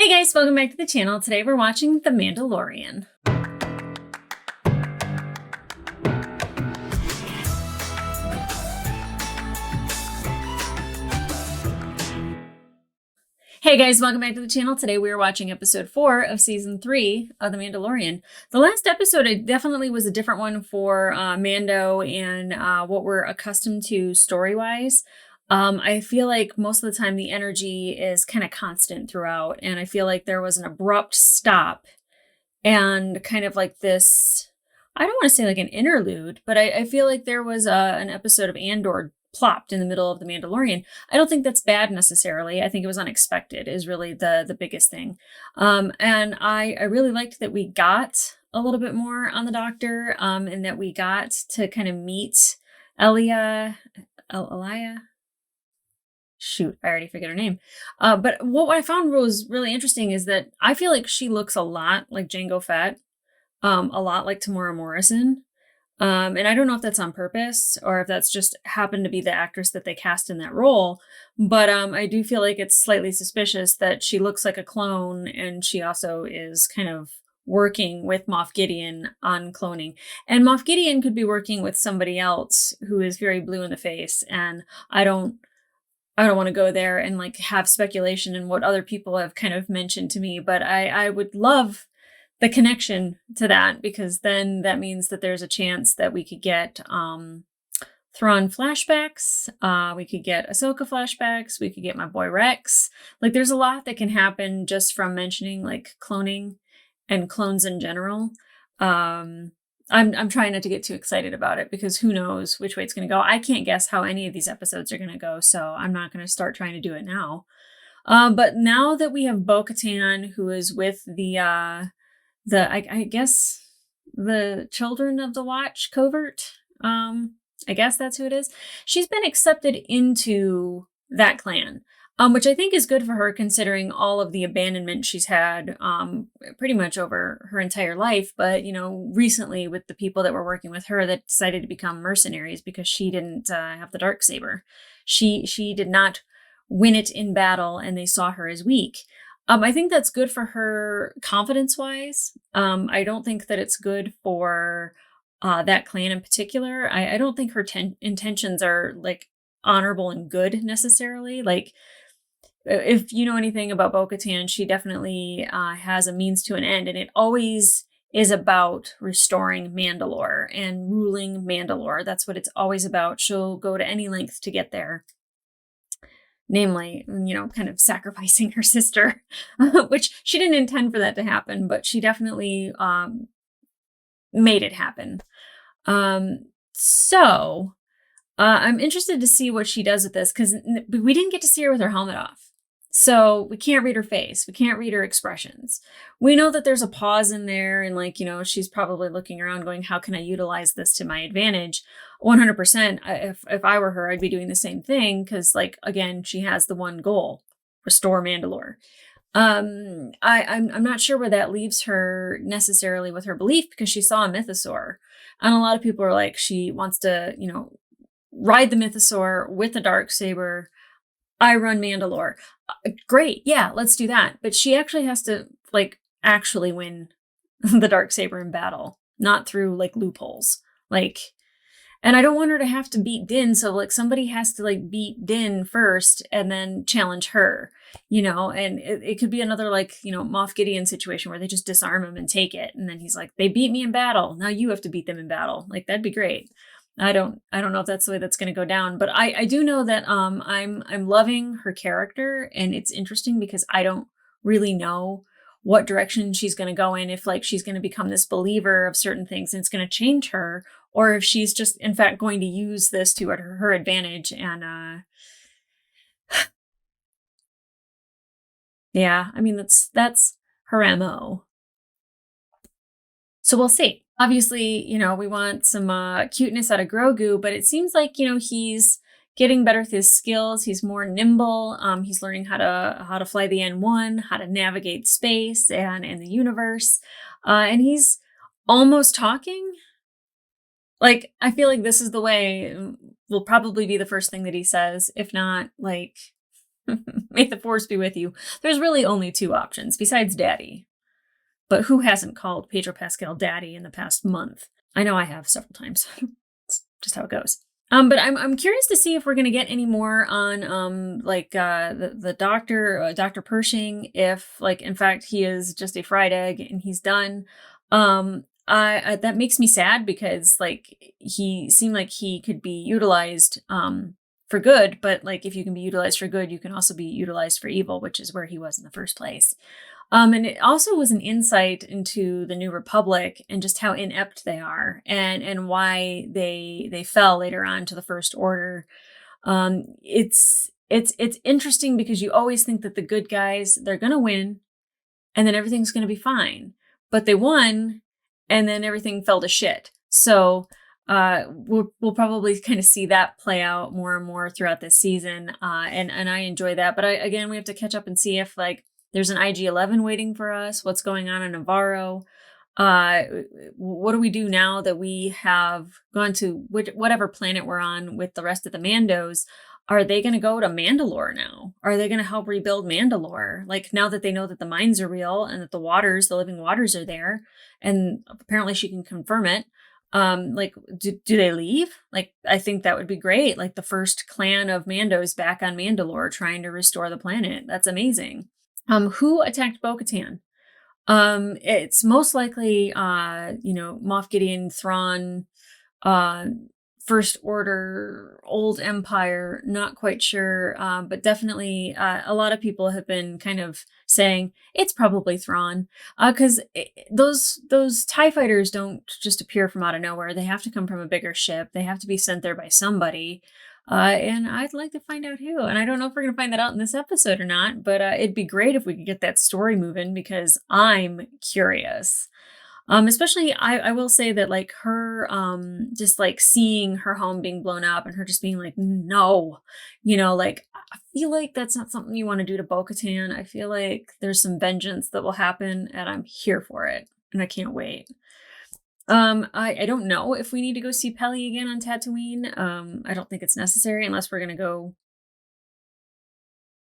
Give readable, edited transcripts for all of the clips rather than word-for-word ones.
Hey guys, welcome back to the channel. Today we're watching The Mandalorian. Hey guys, welcome back to the channel. Today we are watching episode 4 of season 3 of The Mandalorian. The last episode it definitely was a different one for Mando and what we're accustomed to story-wise. I feel like most of the time the energy is kind of constant throughout, and I feel like there was an abrupt stop and kind of like this, I don't want to say like an interlude, but I feel like there was an episode of Andor plopped in the middle of The Mandalorian. I don't think that's bad necessarily. I think it was unexpected is really the biggest thing. And I really liked that we got a little bit more on the Doctor, and that we got to kind of meet Elia. Shoot, I already forget her name. But what I found was really interesting is that I feel like she looks a lot like Jango Fett, a lot like Tamora Morrison. And I don't know if that's on purpose or if that's just happened to be the actress that they cast in that role. But I do feel like it's slightly suspicious that she looks like a clone and she also is kind of working with Moff Gideon on cloning. And Moff Gideon could be working with somebody else who is very blue in the face. And I don't want to go there and like have speculation and what other people have kind of mentioned to me, but I would love the connection to that, because then that means that there's a chance that we could get Thrawn flashbacks, we could get Ahsoka flashbacks, we could get my boy Rex. Like there's a lot that can happen just from mentioning like cloning and clones in general. I'm trying not to get too excited about it because who knows which way it's going to go. I can't guess how any of these episodes are going to go, so I'm not going to start trying to do it now. But now that we have Bo-Katan, who is with I guess the Children of the Watch covert, I guess that's who it is. She's been accepted into that clan. Which I think is good for her considering all of the abandonment she's had pretty much over her entire life. But, you know, recently with the people that were working with her that decided to become mercenaries because she didn't have the Darksaber. She did not win it in battle and they saw her as weak. I think that's good for her confidence-wise. I don't think that it's good for that clan in particular. I don't think her intentions are like honorable and good necessarily. Like, if you know anything about Bo-Katan, she definitely has a means to an end, and it always is about restoring Mandalore and ruling Mandalore. That's what it's always about. She'll go to any length to get there. Namely, you know, kind of sacrificing her sister, which she didn't intend for that to happen, but she definitely made it happen. So I'm interested to see what she does with this because we didn't get to see her with her helmet off. So we can't read her face. We can't read her expressions. We know that there's a pause in there and like, you know, she's probably looking around going, how can I utilize this to my advantage? 100%. If I were her, I'd be doing the same thing. Cause like, again, she has the one goal, restore Mandalore. I'm not sure where that leaves her necessarily with her belief because she saw a mythosaur and a lot of people are like, she wants to, you know, ride the mythosaur with the Darksaber. I run Mandalore. Great. Yeah, let's do that. But she actually has to like actually win the Darksaber in battle, not through like loopholes. Like, and I don't want her to have to beat Din. So like somebody has to like beat Din first and then challenge her, you know, and it could be another like, you know, Moff Gideon situation where they just disarm him and take it. And then he's like, they beat me in battle. Now you have to beat them in battle. Like that'd be great. I don't know if that's the way that's going to go down, but I do know that I'm loving her character, and it's interesting because I don't really know what direction she's going to go in, if like she's going to become this believer of certain things and it's going to change her, or if she's just in fact going to use this to her advantage. And yeah, I mean that's her MO. So we'll see. Obviously, you know, we want some cuteness out of Grogu, but it seems like, you know, he's getting better with his skills. He's more nimble. He's learning how to fly the N1, how to navigate space and the universe. And he's almost talking. Like, I feel like this is the way will probably be the first thing that he says, if not like May the force be with you. There's really only 2 options besides daddy. But who hasn't called Pedro Pascal daddy in the past month? I know I have several times. It's just how it goes. But I'm curious to see if we're gonna get any more on the doctor, Dr. Pershing, if like in fact he is just a fried egg and he's done. I that makes me sad because like he seemed like he could be utilized for good, but like if you can be utilized for good, you can also be utilized for evil, which is where he was in the first place. And it also was an insight into the New Republic and just how inept they are, and why they fell later on to the First Order. It's interesting because you always think that the good guys, they're gonna win, and then everything's gonna be fine. But they won, and then everything fell to shit. So we'll probably kind of see that play out more and more throughout this season, and I enjoy that. But again, we have to catch up and see if like there's an IG-11 waiting for us. What's going on in Navarro? What do we do now that we have gone to whatever planet we're on with the rest of the Mandos? Are they going to go to Mandalore now? Are they going to help rebuild Mandalore? Like now that they know that the mines are real and that the living waters are there, and apparently she can confirm it. Like, do they leave? Like, I think that would be great. Like the first clan of Mandos back on Mandalore trying to restore the planet. That's amazing. Who attacked Bo-Katan? It's most likely, Moff Gideon, Thrawn, First Order, Old Empire, not quite sure, but definitely a lot of people have been kind of saying it's probably Thrawn, because those TIE fighters don't just appear from out of nowhere. They have to come from a bigger ship. They have to be sent there by somebody. And I'd like to find out who. And I don't know if we're going to find that out in this episode or not, but it'd be great if we could get that story moving because I'm curious. Especially, I will say that like her, just like seeing her home being blown up and her just being like, no, like I feel like that's not something you want to do to Bo-Katan. I feel like there's some vengeance that will happen and I'm here for it. And I can't wait. I don't know if we need to go see Peli again on Tatooine. I don't think it's necessary unless we're gonna go.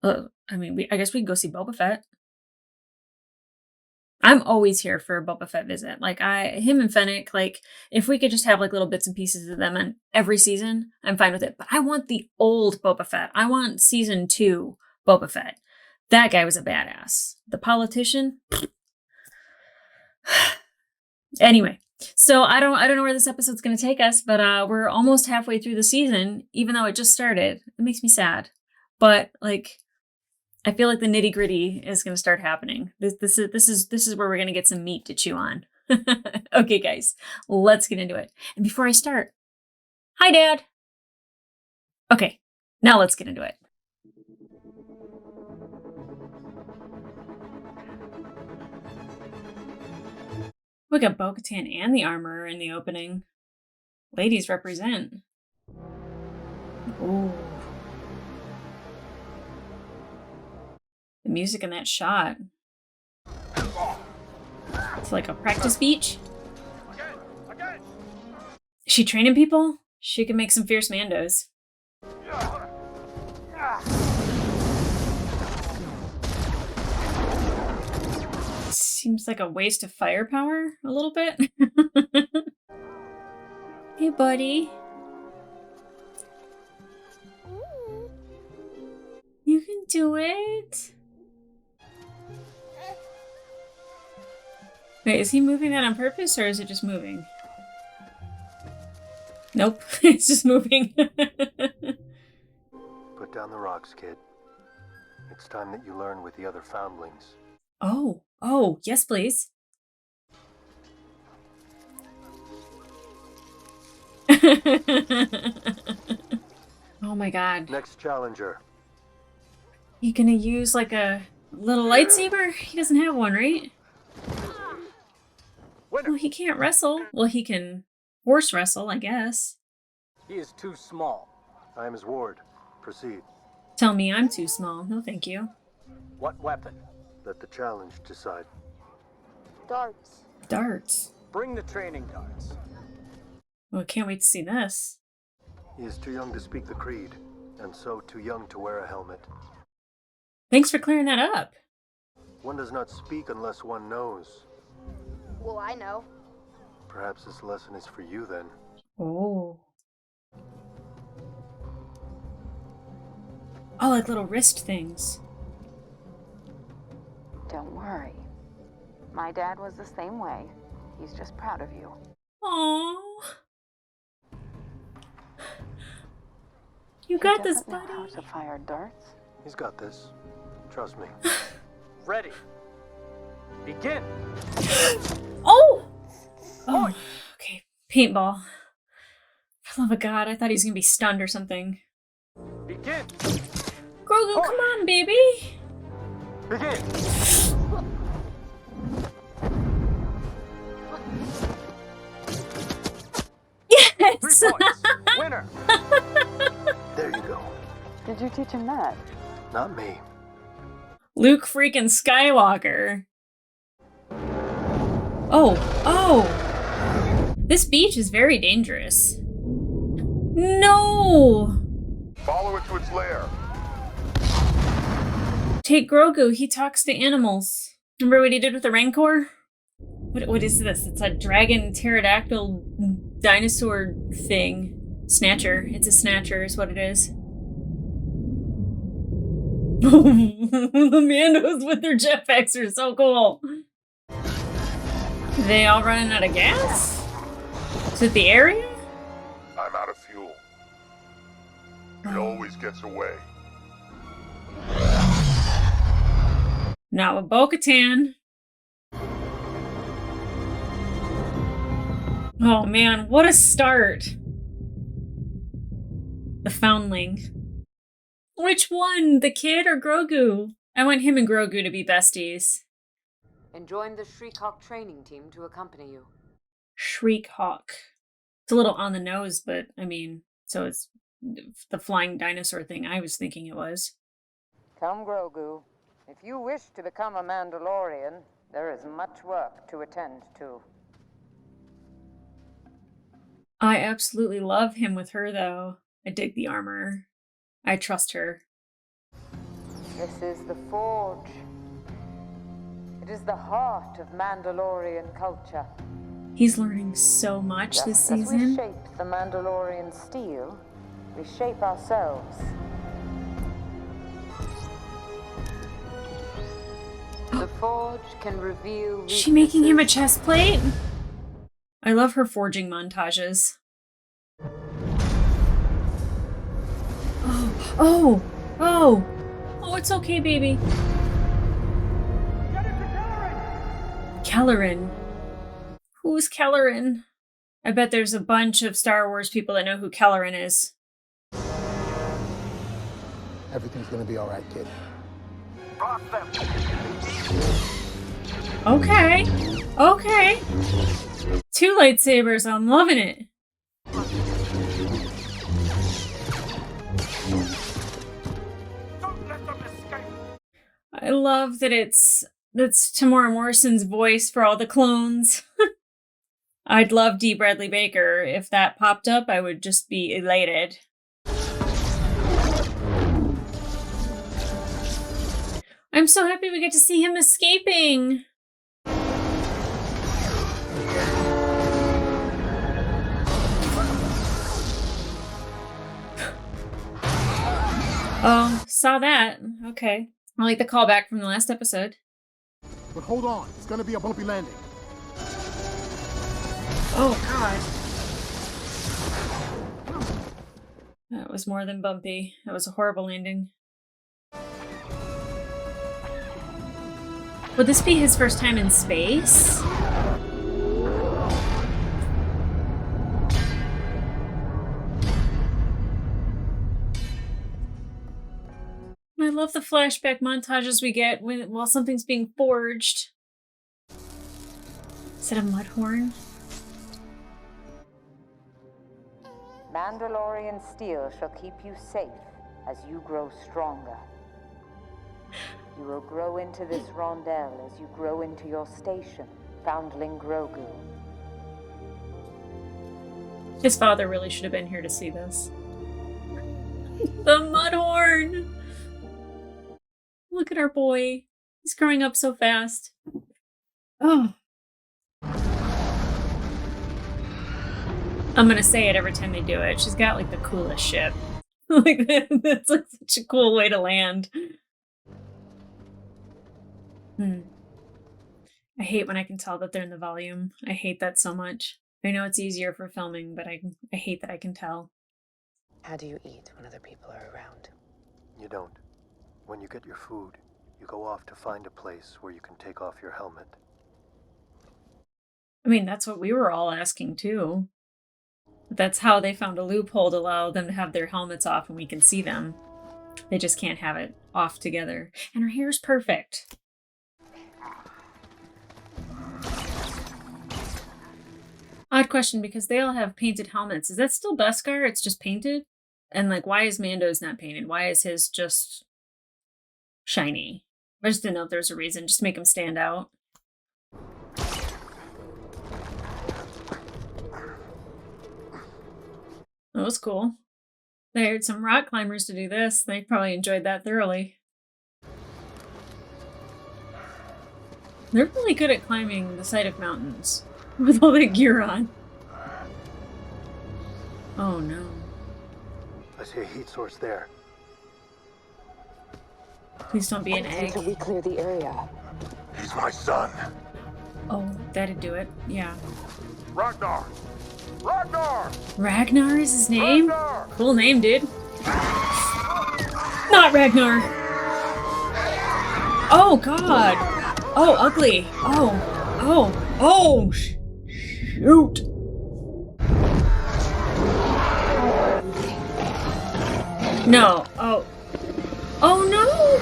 I guess we can go see Boba Fett. I'm always here for a Boba Fett visit. Like him and Fennec, like if we could just have like little bits and pieces of them in every season, I'm fine with it. But I want the old Boba Fett. I want season 2 Boba Fett. That guy was a badass. The politician. Anyway. So I don't know where this episode's going to take us, but we're almost halfway through the season, even though it just started. It makes me sad, but like I feel like the nitty gritty is going to start happening. This is where we're going to get some meat to chew on. Okay, guys, let's get into it. And before I start, hi, Dad. Okay, now let's get into it. We got Bo-Katan and the Armorer in the opening. Ladies represent. Ooh. The music in that shot. It's like a practice beach. Is she training people? She can make some fierce Mandos. Seems like a waste of firepower a little bit. Hey, buddy. You can do it. Wait, is he moving that on purpose or is it just moving? Nope, it's just moving. Put down the rocks, kid. It's time that you learn with the other foundlings. Oh, yes, please. Oh my god. Next challenger. You gonna use like a little lightsaber? He doesn't have one, right? Winner. Well, he can't wrestle. Well, he can horse wrestle, I guess. He is too small. I am his ward. Proceed. Tell me I'm too small. No, thank you. What weapon? Let the challenge decide. Darts. Darts. Bring the training darts. Well, I can't wait to see this. He is too young to speak the creed, and so too young to wear a helmet. Thanks for clearing that up. One does not speak unless one knows. Well, I know. Perhaps this lesson is for you then. Oh. Oh, like little wrist things. Don't worry. My dad was the same way. He's just proud of you. Oh. You He got this, doesn't know buddy. how to fire darts. He's got this. Trust me. Ready. Begin. Oh! Oh, okay. Paintball. For the love of God, I thought he was gonna be stunned or something. Begin. Grogu, come on, baby! Begin. Yes! 3 points. Winner. There you go. Did you teach him that? Not me. Luke freaking Skywalker. Oh, oh! This beach is very dangerous. No! Follow it to its lair. Take Grogu, he talks to animals. Remember what he did with the Rancor? What is this? It's a dragon pterodactyl dinosaur thing. Snatcher. It's a snatcher is what it is. The Mandos with their jetpacks are so cool. They all running out of gas? Is it the area? I'm out of fuel. It always gets away. Not with Bo-Katan. Oh man, what a start. The Foundling. Which one? The kid or Grogu? I want him and Grogu to be besties. And join the Shriek-Hawk training team to accompany you. Shriek-Hawk. It's a little on the nose, but I mean, so it's the flying dinosaur thing I was thinking it was. Come, Grogu. If you wish to become a Mandalorian, there is much work to attend to. I absolutely love him with her, though. I dig the armor. I trust her. This is the Forge. It is the heart of Mandalorian culture. He's learning so much this Just as we season. shape the Mandalorian steel, we shape ourselves. The Forge can reveal Is she making him a weaknesses. chest plate? I love her forging montages. Oh, oh, oh, it's okay, baby. Kelleran. Who's Kelleran? I bet there's a bunch of Star Wars people that know who Kelleran is. Everything's gonna be all right, kid. Okay, okay. 2 lightsabers, I'm loving it. I love that that's Tamora Morrison's voice for all the clones. I'd love D. Bradley Baker. If that popped up, I would just be elated. I'm so happy we get to see him escaping. Oh, saw that. Okay. I like the callback from the last episode. But hold on, it's gonna be a bumpy landing. Oh, God. That was more than bumpy. That was a horrible landing. Would this be his first time in space? I love the flashback montages we get while something's being forged. Is it a mudhorn? Mandalorian steel shall keep you safe as you grow stronger. You will grow into this rondel as you grow into your station, Foundling Grogu. His father really should have been here to see this. The mudhorn! Look at our boy. He's growing up so fast. Oh. I'm gonna say it every time they do it. She's got like the coolest ship. Like that's like such a cool way to land. I hate when I can tell that they're in the volume. I hate that so much. I know it's easier for filming, but I hate that I can tell. How do you eat when other people are around? You don't. When you get your food, you go off to find a place where you can take off your helmet. I mean, that's what we were all asking too. But that's how they found a loophole to allow them to have their helmets off and we can see them. They just can't have it off together. And her hair's perfect. Odd question, because they all have painted helmets. Is that still Beskar? It's just painted? And like, why is Mando's not painted? Why is his just shiny? I just didn't know if there's a reason. Just make him stand out. That was cool. They hired some rock climbers to do this. They probably enjoyed that thoroughly. They're really good at climbing the side of mountains with all that gear on. Oh no. I see a heat source there. Please don't be an egg. Until we clear the area. He's my son. Oh, that'd do it. Yeah. Ragnar! Ragnar! Ragnar is his name? Ragnar! Cool name, dude. Not Ragnar! Oh, God! Oh, ugly! Oh! Shoot! No. Oh no!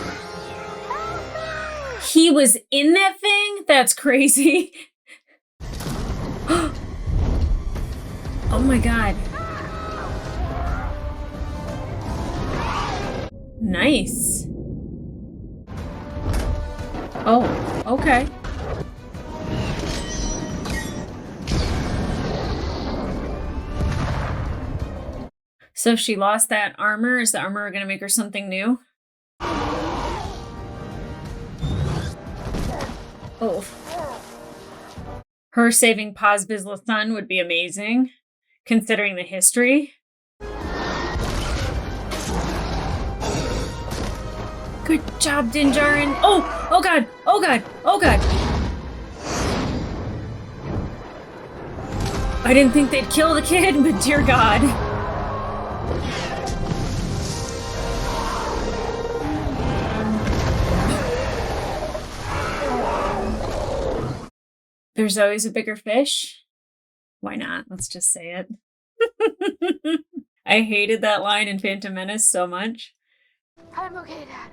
He was in that thing? That's crazy. Oh my god. Nice. Oh, okay. So if she lost that armor, is the armor gonna make her something new? Oh. Her saving Paz Vizsla's son would be amazing, considering the history. Good job, Dinjarin. Oh god, oh god, oh god. I didn't think they'd kill the kid, but dear god. There's always a bigger fish. Why not? Let's just say it. I hated that line in Phantom Menace so much. I'm okay, Dad.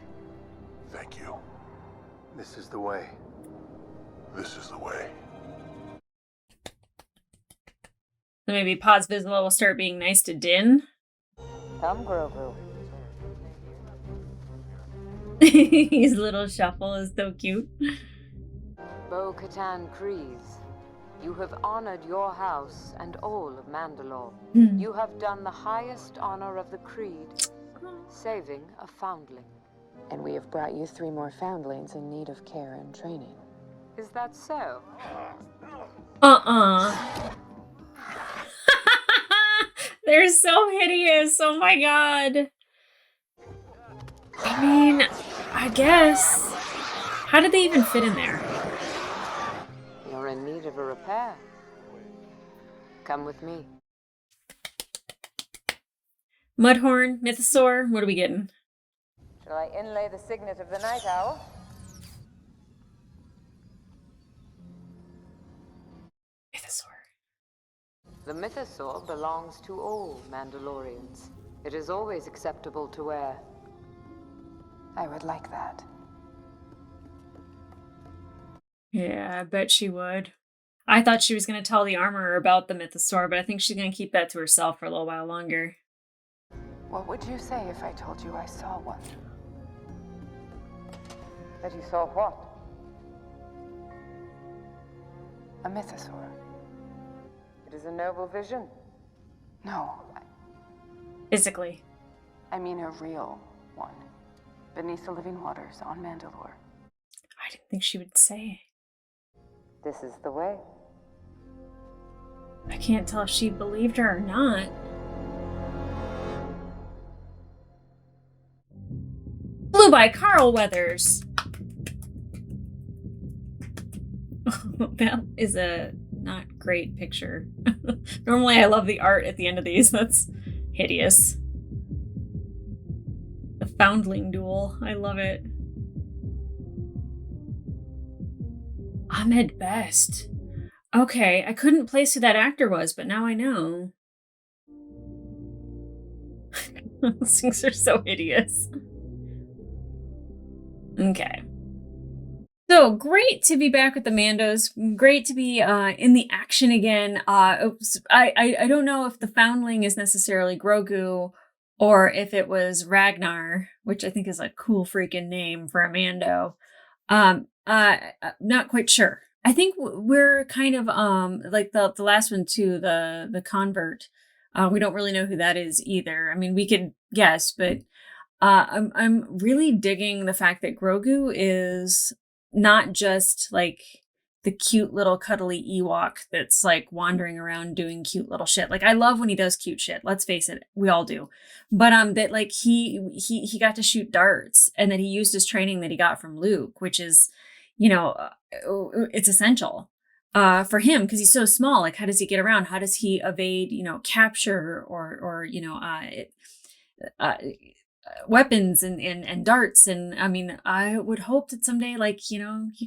Thank you. This is the way. This is the way. So maybe Paz Vizsla will start being nice to Din. Come, Grogu. His little shuffle is so cute. Bo-Katan Kryze, you have honored your house and all of Mandalore. You have done the highest honor of the Creed, saving a foundling. And we have brought you 3 more foundlings in need of care and training. Is that so? They're so hideous. Oh my god. I mean, I guess. How did they even fit in there? You're in need of a repair. Come with me. Mudhorn, Mythosaur, what are we getting? Shall I inlay the signet of the Night Owl? Mythosaur. The Mythosaur belongs to all Mandalorians. It is always acceptable to wear. I would like that. Yeah, I bet she would. I thought she was going to tell the armorer about the Mythosaur, but I think she's going to keep that to herself for a little while longer. What would you say if I told you I saw one? That you saw what? A mythosaur. It is a noble vision. No, Physically. I mean a real one. beneath the living waters on Mandalore. I didn't think she would say. This is the way. I can't tell if she believed her or not. Blue by Carl Weathers. That is a not great picture. Normally I love the art at the end of these. That's hideous. The Foundling duel. I love it. Ahmed Best. Okay, I couldn't place who that actor was, but now I know. Those things are so hideous. Okay. So great to be back with the Mandos. Great to be in the action again. I don't know if the Foundling is necessarily Grogu or if it was Ragnar, which I think is a cool freaking name for a Mando. Not quite sure. I think we're kind of like the last one too, the convert. We don't really know who that is either. I mean, we could guess, but I'm really digging the fact that Grogu is not just like the cute little cuddly Ewok that's like wandering around doing cute little shit. Like I love when he does cute shit. Let's face it, we all do. But that like he got to shoot darts and that he used his training that he got from Luke, which is, it's essential for him because he's so small. Like how does he get around? How does he evade, capture or weapons and darts? And I mean, I would hope that someday, like, he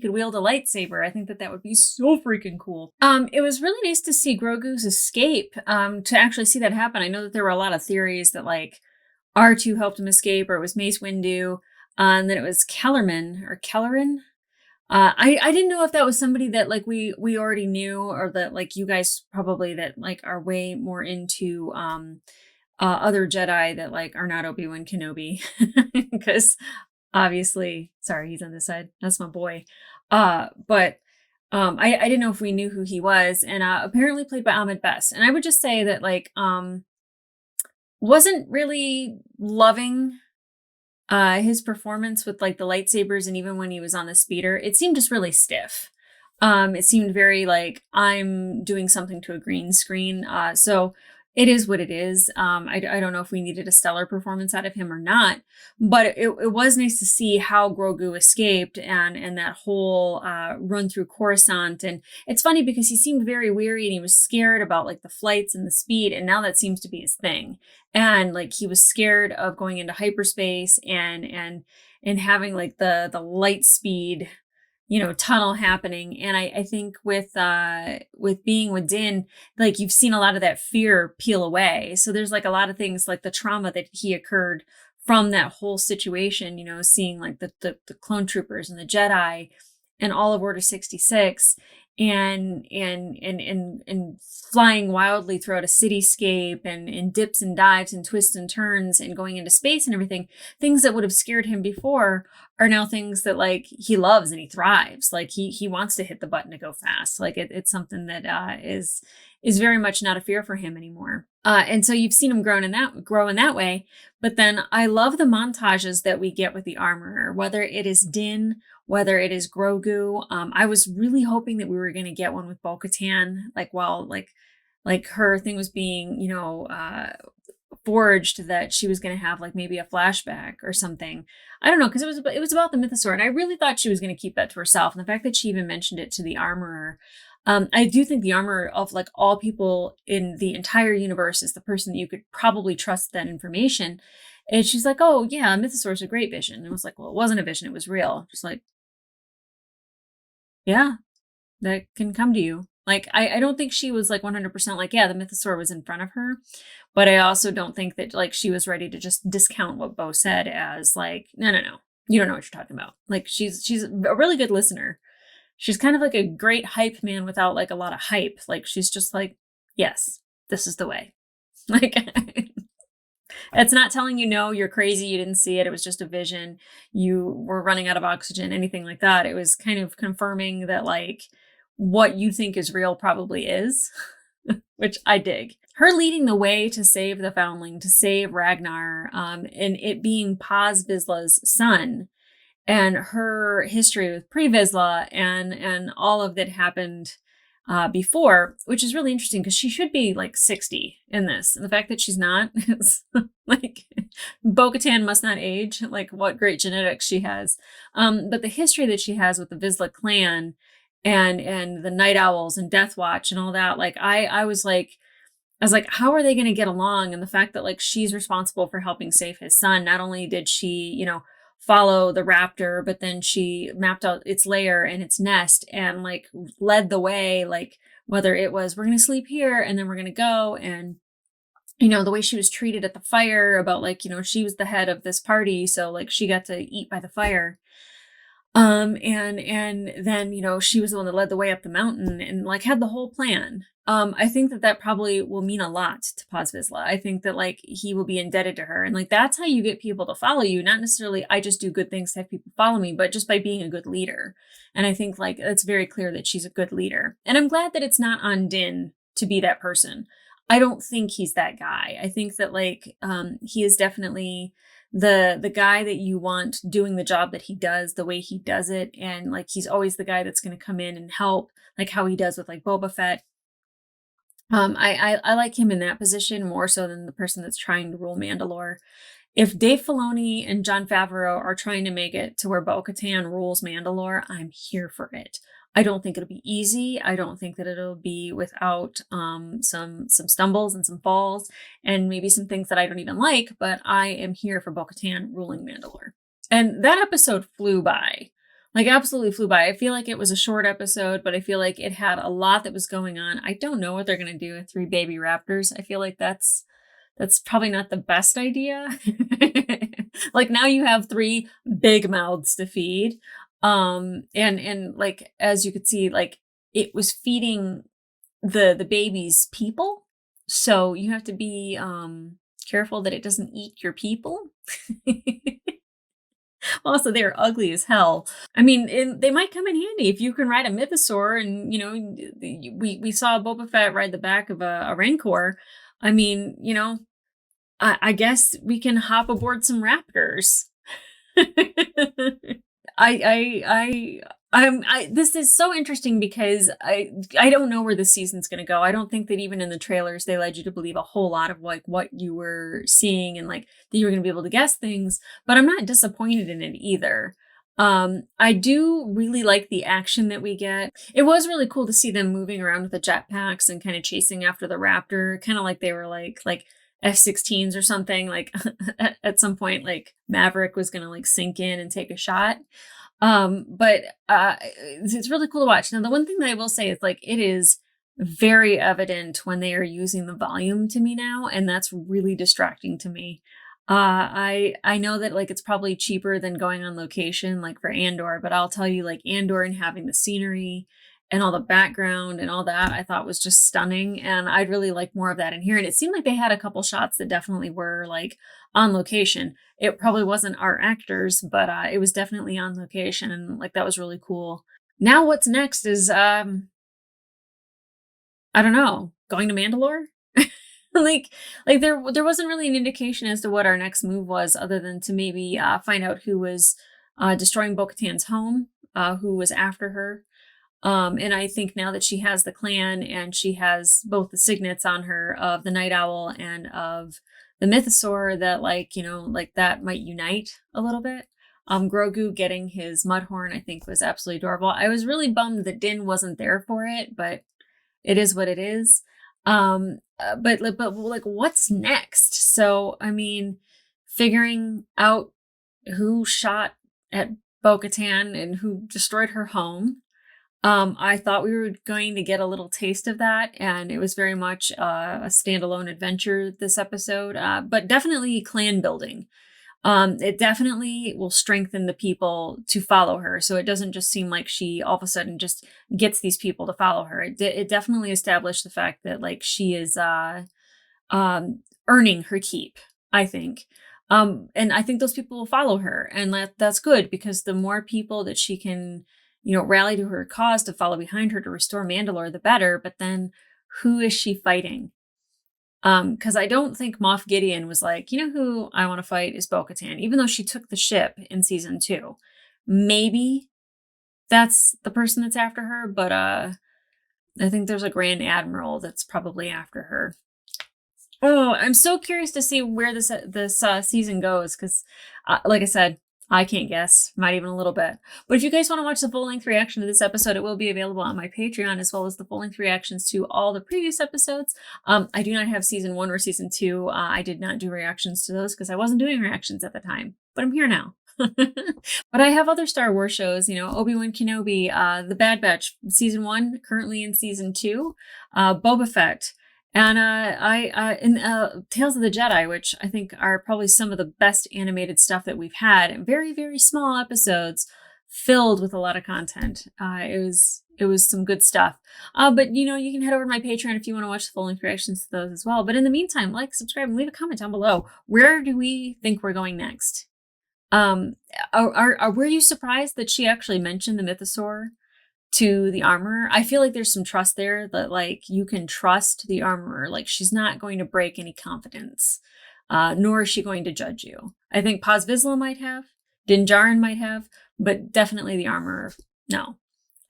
could wield a lightsaber. I think that would be so freaking cool. It was really nice to see Grogu's escape, to actually see that happen. I know that there were a lot of theories that like R2 helped him escape, or it was Mace Windu, and then it was Kellerman. I didn't know if that was somebody that like we already knew, or that like you guys probably that like are way more into other Jedi that like are not Obi-Wan Kenobi, because obviously, sorry, he's on this side. That's my boy. But I didn't know if we knew who he was, and apparently played by Ahmed Best. And I would just say that like wasn't really loving his performance with like the lightsabers, and even when he was on the speeder, it seemed just really stiff. It seemed very like I'm doing something to a green screen. So it is what it is. I don't know if we needed a stellar performance out of him or not, but it was nice to see how Grogu escaped and that whole run through Coruscant. And it's funny because he seemed very weary and he was scared about like the flights and the speed, and now that seems to be his thing. And like he was scared of going into hyperspace and having like the light speed tunnel happening. And I think with being with Din, like you've seen a lot of that fear peel away. So there's like a lot of things like the trauma that he occurred from that whole situation, seeing like the clone troopers and the Jedi and all of Order 66 and flying wildly throughout a cityscape and dips and dives and twists and turns and going into space and everything. Things that would have scared him before are now things that like he loves and he thrives. Like he wants to hit the button to go fast. Like it's something that is very much not a fear for him anymore. And so you've seen him grow in that way. But then I love the montages that we get with the armorer, whether it is Din, whether it is Grogu. I was really hoping that we were going to get one with Bo-Katan, like while like her thing was being, forged, that she was going to have like maybe a flashback or something. I don't know, because it was about the mythosaur, and I really thought she was going to keep that to herself. And the fact that she even mentioned it to the armorer, I do think the armorer of like all people in the entire universe is the person that you could probably trust that information. And she's like, oh yeah, mythosaur is a great vision. And it was like, well, it wasn't a vision, it was real. Just like, yeah, that can come to you. Like, I don't think she was like 100% like, yeah, the mythosaur was in front of her. But I also don't think that like she was ready to just discount what Bo said as like, no. You don't know what you're talking about. Like she's a really good listener. She's kind of like a great hype man without like a lot of hype. Like she's just like, yes, this is the way. Like it's not telling you, no, you're crazy, you didn't see it, it was just a vision, you were running out of oxygen, anything like that. It was kind of confirming that like what you think is real probably is. which I dig. Her leading the way to save the Foundling, to save Ragnar, and it being Paz Vizsla's son, and her history with Pre-Vizsla and all of that happened before, which is really interesting because she should be like 60 in this. And the fact that she's not is like Bo-Katan must not age. Like what great genetics she has. But the history that she has with the Vizsla clan and the Night Owls and Death Watch and all that, like I was like, how are they going to get along? And the fact that like she's responsible for helping save his son. Not only did she, follow the raptor, but then she mapped out its lair and its nest and like led the way, like whether it was, we're going to sleep here and then we're going to go. And, the way she was treated at the fire about like, she was the head of this party. So like she got to eat by the fire. And then, she was the one that led the way up the mountain and like had the whole plan. I think that probably will mean a lot to Paz Vizsla. I think that like he will be indebted to her. And like, that's how you get people to follow you. Not necessarily, I just do good things to have people follow me, but just by being a good leader. And I think like, it's very clear that she's a good leader. And I'm glad that it's not on Din to be that person. I don't think he's that guy. I think that like, he is definitely the guy that you want doing the job that he does, the way he does it. And like, he's always the guy that's going to come in and help, like how he does with like Boba Fett. I like him in that position more so than the person that's trying to rule Mandalore. If Dave Filoni and Jon Favreau are trying to make it to where Bo-Katan rules Mandalore, I'm here for it. I don't think it'll be easy. I don't think that it'll be without some stumbles and some falls and maybe some things that I don't even like, but I am here for Bo-Katan ruling Mandalore. And that episode flew by. Like absolutely flew by. I feel like it was a short episode, but I feel like it had a lot that was going on. I don't know what they're going to do with 3 baby raptors. I feel like that's probably not the best idea. Like now you have 3 big mouths to feed. And like, as you could see, like it was feeding the babies people. So you have to be, careful that it doesn't eat your people. Also, they're ugly as hell. I mean, they might come in handy if you can ride a mythosaur. And we saw Boba Fett ride the back of a Rancor. I mean, I guess we can hop aboard some raptors. This is so interesting because I don't know where this season's going to go. I don't think that even in the trailers, they led you to believe a whole lot of like what you were seeing and like that you were going to be able to guess things, but I'm not disappointed in it either. I do really like the action that we get. It was really cool to see them moving around with the jetpacks and kind of chasing after the raptor, kind of like they were like F-16s or something. Like at some point, like Maverick was going to like sink in and take a shot. But it's really cool to watch. Now, the one thing that I will say is like, it is very evident when they are using the volume to me now, and that's really distracting to me. I know that like, it's probably cheaper than going on location, like for Andor, but I'll tell you like Andor and having the scenery and all the background and all that, I thought was just stunning. And I'd really like more of that in here. And it seemed like they had a couple shots that definitely were like on location. It probably wasn't our actors, but it was definitely on location. And like, that was really cool. Now what's next is, I don't know, going to Mandalore? like there wasn't really an indication as to what our next move was other than to maybe find out who was destroying Bo-Katan's home, who was after her. And I think now that she has the clan and she has both the signets on her of the Night Owl and of the Mythosaur, that like, like that might unite a little bit. Grogu getting his Mudhorn, I think was absolutely adorable. I was really bummed that Din wasn't there for it, but it is what it is. But like, what's next? So, I mean, figuring out who shot at Bo-Katan and who destroyed her home. I thought we were going to get a little taste of that, and it was very much a standalone adventure this episode, but definitely clan building. It definitely will strengthen the people to follow her, so it doesn't just seem like she all of a sudden just gets these people to follow her. It definitely established the fact that like she is earning her keep, I think. And I think those people will follow her, and that's good because the more people that she can rally to her cause to follow behind her to restore Mandalore, the better. But then who is she fighting? Because I don't think Moff Gideon was like, you know who I want to fight is Bo-Katan, even though she took the ship in season 2. Maybe that's the person that's after her, but I think there's a Grand Admiral that's probably after her. Oh, I'm so curious to see where this season goes, because like I said, I can't guess, not even a little bit. But if you guys want to watch the full-length reaction to this episode, it will be available on my Patreon, as well as the full-length reactions to all the previous episodes. I do not have season 1 or season 2. I did not do reactions to those because I wasn't doing reactions at the time, but I'm here now. But I have other Star Wars shows, you know, Obi-Wan Kenobi, The Bad Batch, season 1, currently in season 2, Boba Fett, and in Tales of the Jedi, which I think are probably some of the best animated stuff that we've had. Very, very small episodes filled with a lot of content. It was some good stuff. But you know, you can head over to my Patreon if you want to watch the full-length reactions to those as well. But in the meantime, like, subscribe, and leave a comment down below. Where do we think we're going next? Were you surprised that she actually mentioned the mythosaur to the armorer? I feel like there's some trust there, that like you can trust the armorer. Like, she's not going to break any confidence, nor is she going to judge you. I think Paz Vizsla might have, Din Djarin might have, but definitely the armorer, no.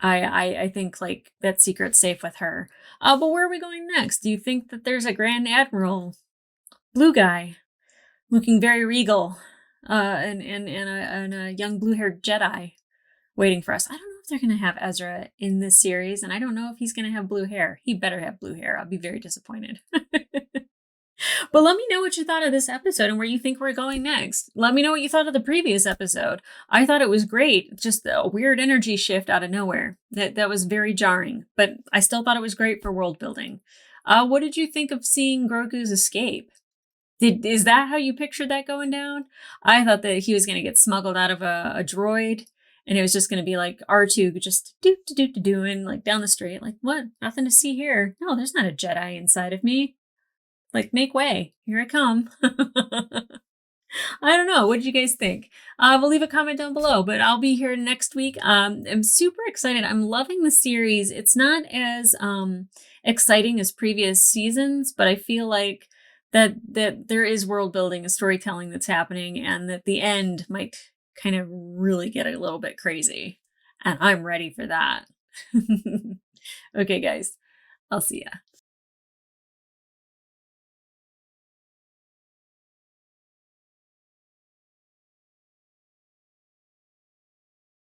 I think like that secret's safe with her. But where are we going next? Do you think that there's a Grand Admiral, blue guy, looking very regal, and a young blue-haired Jedi waiting for us? I don't know if they're going to have Ezra in this series, and I don't know if he's going to have blue hair. He better have blue hair. I'll be very disappointed. But let me know what you thought of this episode and where you think we're going next. Let me know what you thought of the previous episode. I thought it was great. Just a weird energy shift out of nowhere. That was very jarring, but I still thought it was great for world building. What did you think of seeing Grogu's escape? Is that how you pictured that going down? I thought that he was going to get smuggled out of a droid, and it was just going to be like R2 just doing like down the street. Like, what? Nothing to see here. No, there's not a Jedi inside of me. Like, make way. Here I come. I don't know. What did you guys think? We'll leave a comment down below, but I'll be here next week. I'm super excited. I'm loving the series. It's not as exciting as previous seasons, but I feel like that there is world building and storytelling that's happening, and that the end might kind of really get a little bit crazy. And I'm ready for that. Okay, guys. I'll see ya.